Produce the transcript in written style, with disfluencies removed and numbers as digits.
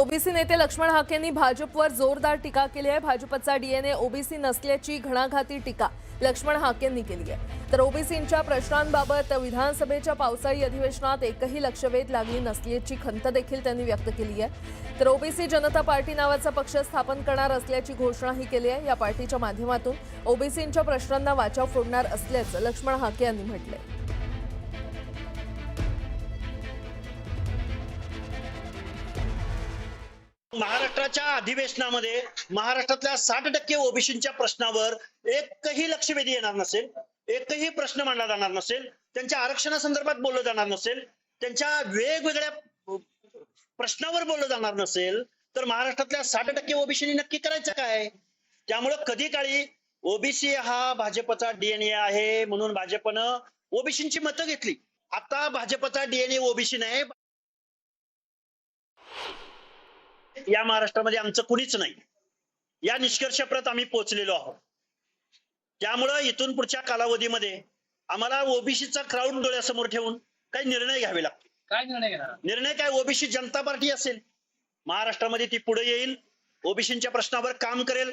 OBC नेते लक्ष्मण हाकेंनी भाजपवर जोरदार टीका केली आहे। भाजपचा डीएनए ओबीसी नसल्याची घणाघाती टीका लक्ष्मण हाकेंनी केली आहे। तर ओबीसींच्या प्रश्नांबाबत विधानसभेच्या पावसाळी अधिवेशनात एकही लक्षवेध लागली नसल्याची खंत देखील त्यांनी व्यक्त केली आहे। तर ओबीसी जनता पार्टी नावाचा पक्ष स्थापन करणार असल्याची घोषणाही केली आहे। या पार्टीच्या माध्यमातून ओबीसींच्या प्रश्नांना वाचा फोडणार असल्याचं लक्ष्मण हाके यांनी म्हटलंय। महाराष्ट्राच्या अधिवेशनामध्ये महाराष्ट्रातल्या 60% ओबीसींच्या प्रश्नावर एकही लक्षवेधी येणार नसेल, एकही प्रश्न मांडला जाणार नसेल, त्यांच्या आरक्षणासंदर्भात बोललं जाणार नसेल, त्यांच्या वेगवेगळ्या प्रश्नावर बोललं जाणार नसेल, तर महाराष्ट्रातल्या 60% ओबीसींनी नक्की करायचं काय? त्यामुळे कधी काळी ओबीसी हा भाजपचा डीएनए आहे म्हणून भाजपनं ओबीसींची मतं घेतली। आता भाजपचा डीएनए ओबीसी नाही, या महाराष्ट्रामध्ये आमचं कुणीच नाही, या निष्कर्षाप्रत आम्ही पोहोचलेलो आहोत। त्यामुळं इथून पुढच्या कालावधीमध्ये आम्हाला ओबीसीचा क्राऊड डोळ्यासमोर ठेवून काही निर्णय घ्यावे लागतील। काय निर्णय घेणार? निर्णय काय? ओबीसी जनता पार्टी असेल महाराष्ट्रामध्ये, ती पुढे येईल, ओबीसींच्या प्रश्नावर काम करेल।